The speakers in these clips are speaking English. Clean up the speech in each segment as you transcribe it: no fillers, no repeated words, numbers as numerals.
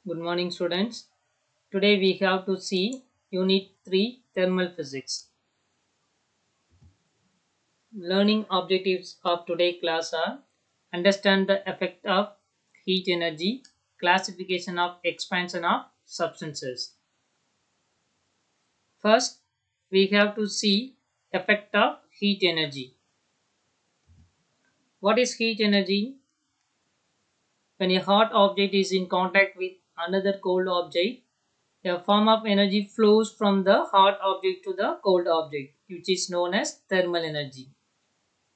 Good morning, students. Today we have to see Unit 3 Thermal Physics. Learning objectives of today's class are understand the effect of heat energy, classification of expansion of substances. First, we have to see effect of heat energy. What is heat energy? When a hot object is in contact with another cold object, a form of energy flows from the hot object to the cold object, which is known as thermal energy.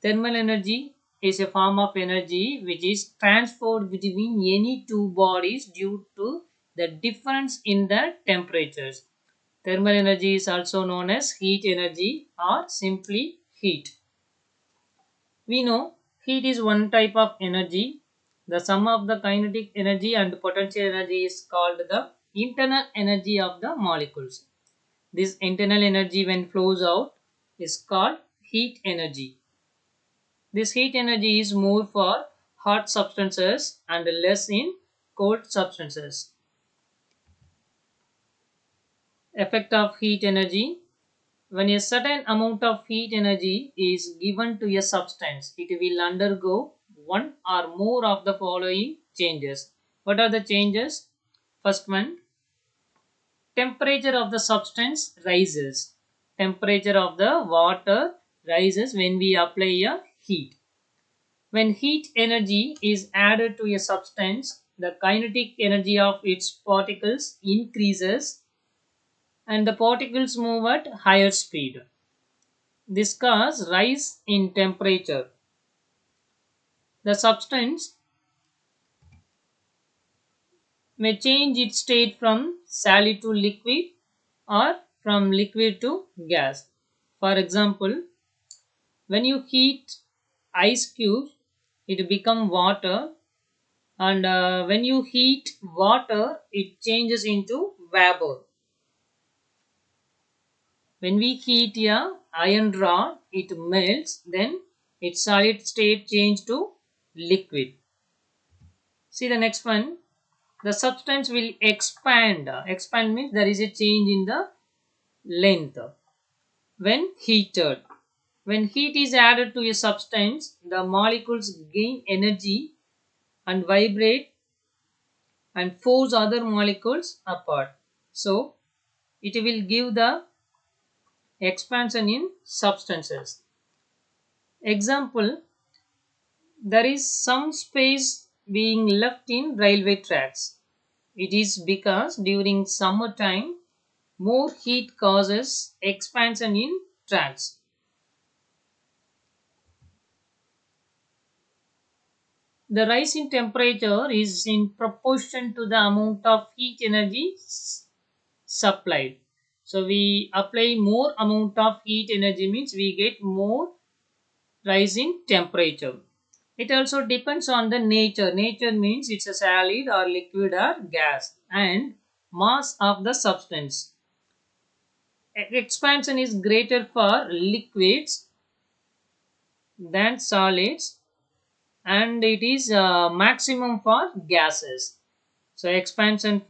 Thermal energy is a form of energy which is transferred between any two bodies due to the difference in the temperatures. Thermal energy is also known as heat energy or simply heat. We know heat is one type of energy. The sum of the kinetic energy and potential energy is called the internal energy of the molecules. This internal energy when flows out is called heat energy. This heat energy is more for hot substances and less in cold substances. Effect of heat energy. When a certain amount of heat energy is given to a substance, it will undergo one or more of the following changes. What are the changes? First one, temperature of the substance rises. Temperature of the water rises when we apply a heat. When heat energy is added to a substance, the kinetic energy of its particles increases and the particles move at higher speed. This causes rise in temperature. The substance may change its state from solid to liquid or from liquid to gas. For example, when you heat ice cubes, it becomes water, and when you heat water, it changes into vapor. When we heat a iron rod, it melts, then its solid state change to liquid. See the next one. The substance will expand. Expand means there is a change in the length when heated. When heat is added to a substance, the molecules gain energy and vibrate and force other molecules apart. So, it will give the expansion in substances. Example, there is some space being left in railway tracks. It is because during summertime more heat causes expansion in tracks. The rise in temperature is in proportion to the amount of heat energy supplied. So we apply more amount of heat energy means we get more rise in temperature. It also depends on the nature. Nature means it's a solid or liquid or gas and mass of the substance. Expansion is greater for liquids than solids and it is maximum for gases. So expansion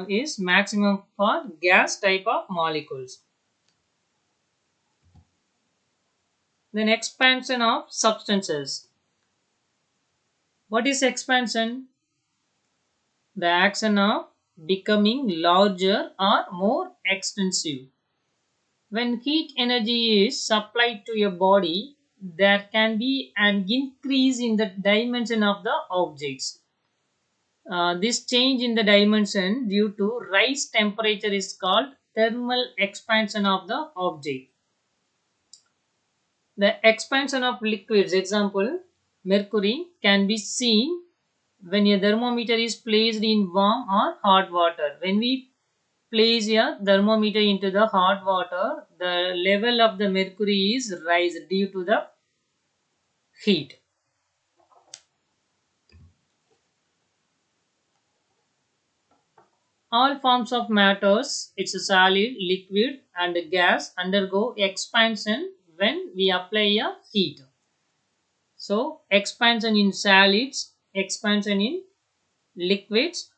is maximum for gas type of molecules. Then expansion of substances. What is expansion? The action of becoming larger or more extensive. When heat energy is supplied to a body, there can be an increase in the dimension of the objects. This change in the dimension due to rise temperature is called thermal expansion of the object. The expansion of liquids, example, mercury, can be seen when a thermometer is placed in warm or hot water. When we place a thermometer into the hot water, the level of the mercury is rise due to the heat. All forms of matters, it's a solid, liquid and gas, undergo expansion when we apply a heat. So expansion in solids, expansion in liquids,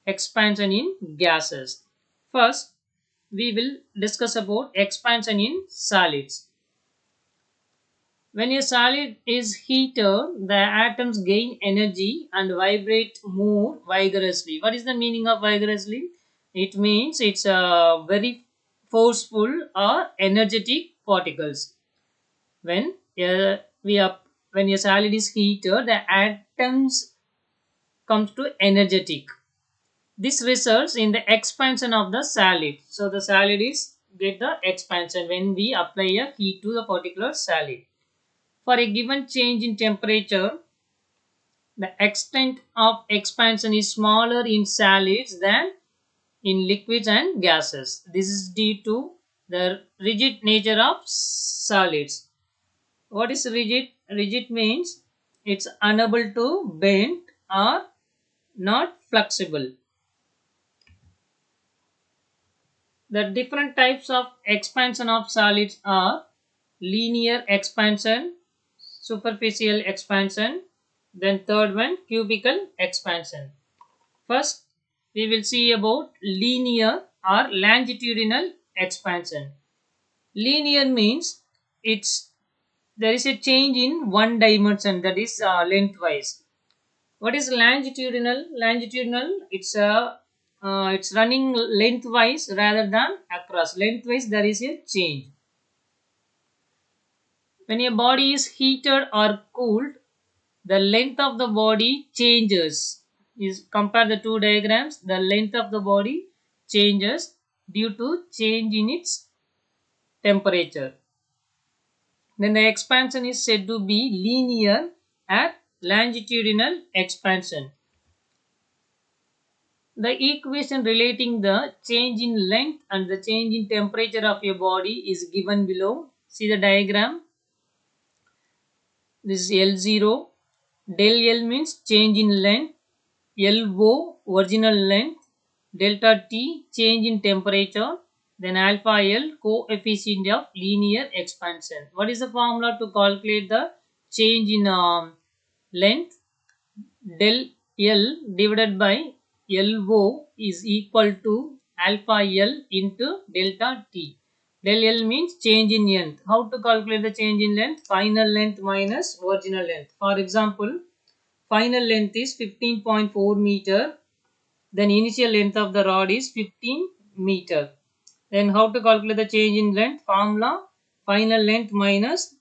expansion in gases. First, we will discuss about expansion in solids. When a solid is heated, the atoms gain energy and vibrate more vigorously. What is the meaning of vigorously? It means it's a very forceful or energetic particles. When when a solid is heated, the atoms comes to energetic. This results in the expansion of the solid. So the solid is get the expansion when we apply a heat to the particular solid. For a given change in temperature, the extent of expansion is smaller in solids than in liquids and gases. This is due to the rigid nature of solids. What is rigid? Rigid means it's unable to bend or not flexible. The different types of expansion of solids are linear expansion, superficial expansion, then third one cubical expansion. First, we will see about linear or longitudinal expansion. Linear means it's there is a change in one dimension, that is lengthwise. What is longitudinal? Longitudinal, it's running lengthwise rather than across. Lengthwise there is a change. When a body is heated or cooled, the length of the body changes. Is compare the two diagrams, the length of the body changes due to change in its temperature. Then the expansion is said to be linear at longitudinal expansion. The equation relating the change in length and the change in temperature of a body is given below. See the diagram. This is L0. Del L means change in length. LO original length. Delta T change in temperature. Then alpha L coefficient of linear expansion. What is the formula to calculate the change in length? Del L divided by LO is equal to alpha L into delta T. Del L means change in length. How to calculate the change in length? Final length minus original length. For example, final length is 15.4 meter. Then initial length of the rod is 15 meter. Then how to calculate the change in length? Formula final length minus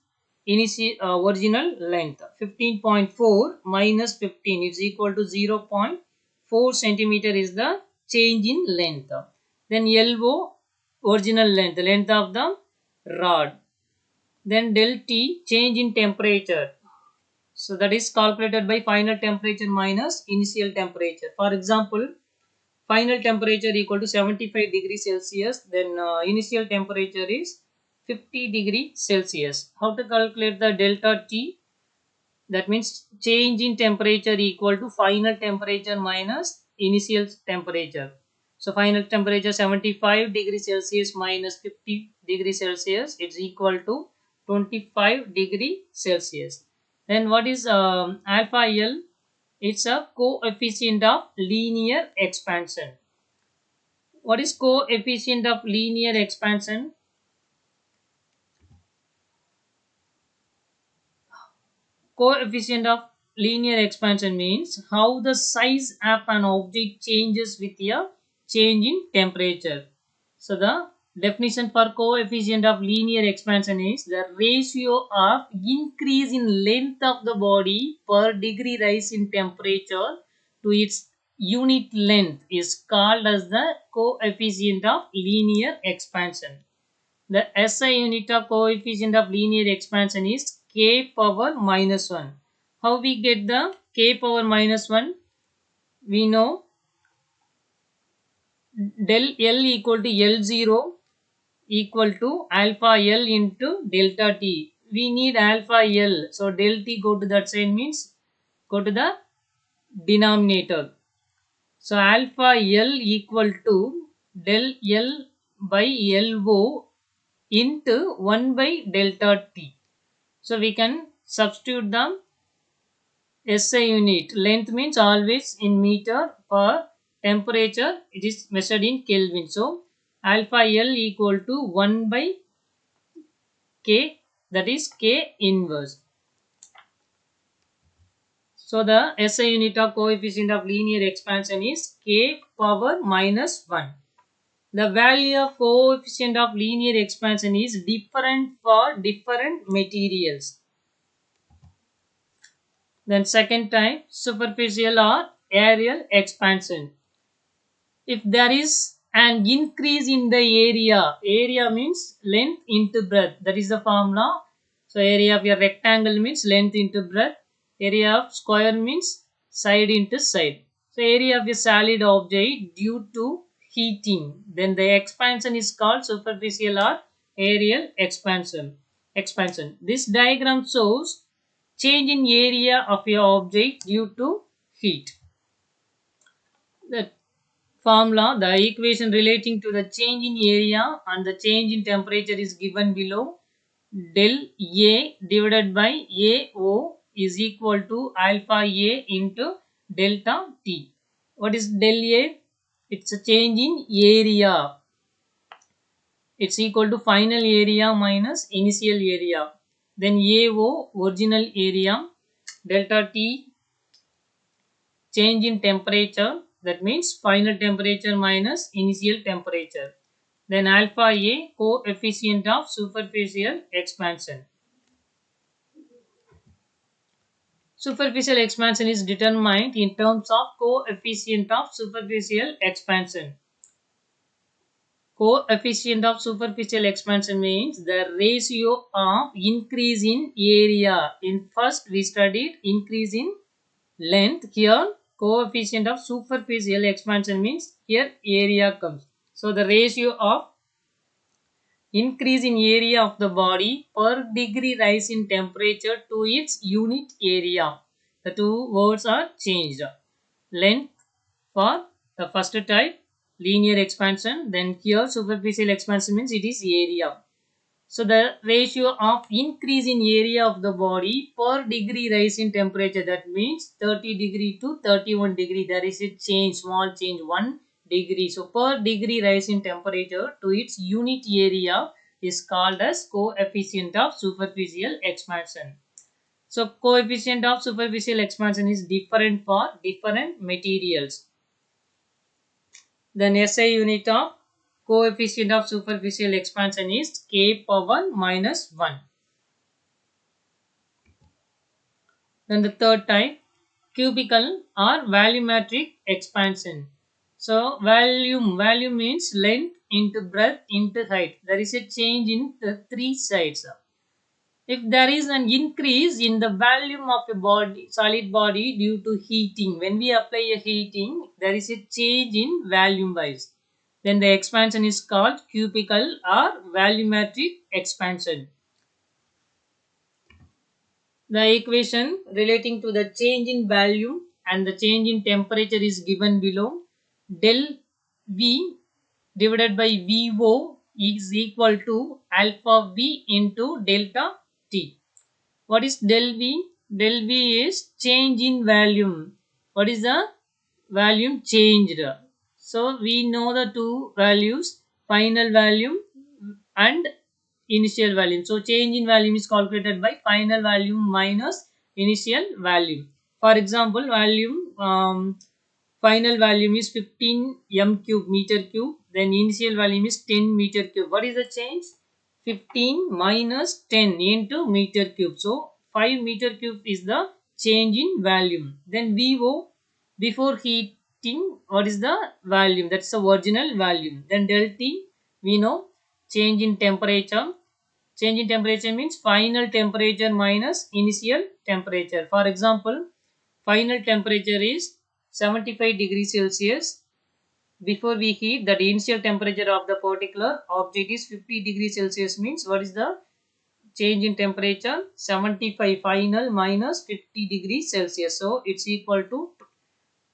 initial original length. 15.4 minus 15 is equal to 0.4 centimeter is the change in length. Then LO original length, the length of the rod. Then del T change in temperature. So that is calculated by final temperature minus initial temperature. For example, final temperature equal to 75 degrees Celsius, then initial temperature is 50 degrees Celsius. How to calculate the delta T? That means change in temperature equal to final temperature minus initial temperature. So final temperature 75 degrees Celsius minus 50 degrees Celsius, it's equal to 25 degrees Celsius. Then what is alpha L? It's a coefficient of linear expansion. What is coefficient of linear expansion? Coefficient of linear expansion means how the size of an object changes with a change in temperature. So the definition for coefficient of linear expansion is the ratio of increase in length of the body per degree rise in temperature to its unit length is called as the coefficient of linear expansion. The SI unit of coefficient of linear expansion is k power minus 1. How we get the k power minus 1? We know del L equal to L0 equal to alpha L into delta T. We need alpha L. So del T go to that side means go to the denominator. So alpha L equal to del L by LO into 1 by delta T. So we can substitute the SI unit. Length means always in meter per temperature, it is measured in Kelvin. So alpha L equal to 1 by K, that is K inverse. So the SI unit of coefficient of linear expansion is K power minus 1. The value of coefficient of linear expansion is different for different materials. Then second type, superficial or aerial expansion. If there is an increase in the area means length into breadth, that is the formula. So area of your rectangle means length into breadth, area of square means side into side. So area of a solid object due to heating, then the expansion is called superficial or aerial expansion. This diagram shows change in area of a object due to heat. The formula, the equation relating to the change in area and the change in temperature is given below. Del A divided by AO is equal to alpha A into delta T. What is del A? It's a change in area. It's equal to final area minus initial area. Then AO, original area. Delta T, change in temperature, that means final temperature minus initial temperature. Then alpha A, coefficient of superficial expansion. Superficial expansion is determined in terms of coefficient of superficial expansion. Coefficient of superficial expansion means the ratio of increase in area. In first we studied increase in length. Here coefficient of superficial expansion means here area comes. So the ratio of increase in area of the body per degree rise in temperature to its unit area. The two words are changed. Length for the first type linear expansion, then here superficial expansion means it is area. So the ratio of increase in area of the body per degree rise in temperature, that means 30 degree to 31 degree, there is a change, small change, 1 degree. So per degree rise in temperature to its unit area is called as coefficient of superficial expansion. So coefficient of superficial expansion is different for different materials. Then SI unit of coefficient of superficial expansion is K power minus 1. Then the third type, cubical or volumetric expansion. So volume means length into breadth into height. There is a change in the three sides. If there is an increase in the volume of a body, solid body due to heating, when we apply a heating, there is a change in volume wise. Then the expansion is called cubical or volumetric expansion. The equation relating to the change in volume and the change in temperature is given below. Del V divided by VO is equal to alpha V into delta T. What is del V? Del V is change in volume. What is the volume changed? So we know the two values, final volume and initial volume. So change in volume is calculated by final volume minus initial volume. For example, final volume is 15 m cube meter cube, then initial volume is 10 meter cube. What is the change? 15 minus 10 into meter cube. So 5 meter cube is the change in volume. Then VO, before heating, what is the volume? That's the original volume. Then del T, we know change in temperature. Change in temperature means final temperature minus initial temperature. For example, final temperature is 75 degrees Celsius. Before we heat, the initial temperature of the particular object is 50 degrees Celsius, means what is the change in temperature? 75 final minus 50 degrees Celsius. So it's equal to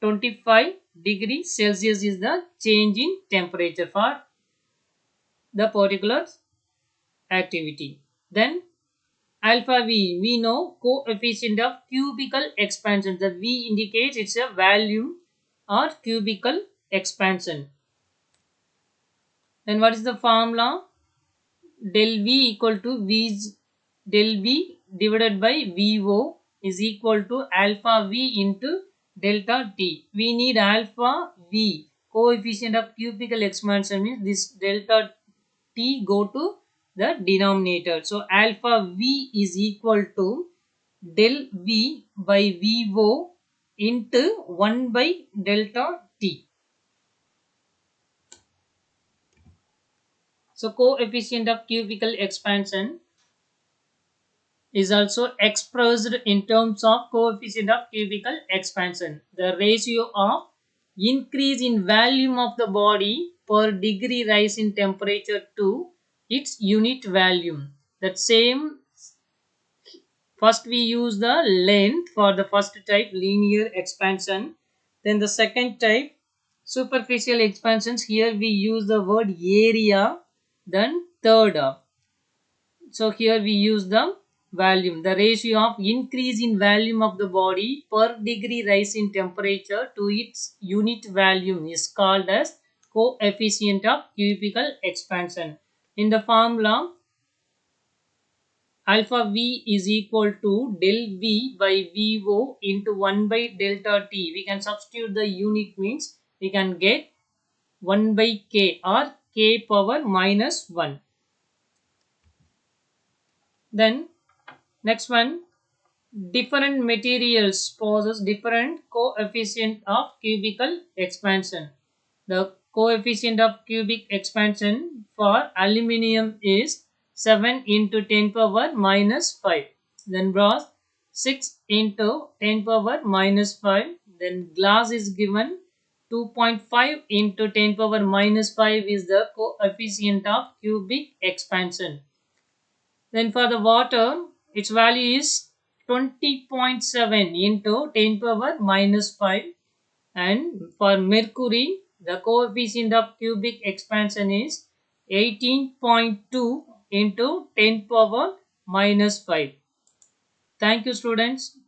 25 degrees Celsius is the change in temperature for the particular activity. Then alpha V, we know coefficient of cubical expansion. The V indicates it's a volume or cubical expansion. Then what is the formula? Del V equal to del V divided by VO is equal to alpha V into delta T. We need alpha V, coefficient of cubical expansion, means this delta T go to the denominator. So alpha V is equal to del V by VO into 1 by delta T. So coefficient of cubical expansion is also expressed in terms of coefficient of cubical expansion. The ratio of increase in volume of the body per degree rise in temperature to its unit volume. That same, first we use the length for the first type, linear expansion. Then the second type, superficial expansions, here we use the word area. Then third, so here we use the volume. The ratio of increase in volume of the body per degree rise in temperature to its unit volume is called as coefficient of cubical expansion. In the formula, alpha V is equal to del V by VO into 1 by delta T. We can substitute the unit, means we can get 1 by K or K power minus 1. Then next one, different materials possess different coefficient of cubical expansion. The coefficient of cubic expansion for aluminium is 7 into 10 power minus 5. Then brass 6 into 10 power minus 5. Then glass is given 2.5 into 10 power minus 5 is the coefficient of cubic expansion. Then for the water, its value is 20.7 into 10 power minus 5. And for mercury, the coefficient of cubic expansion is 18.2 into 10 power minus 5. Thank you, students.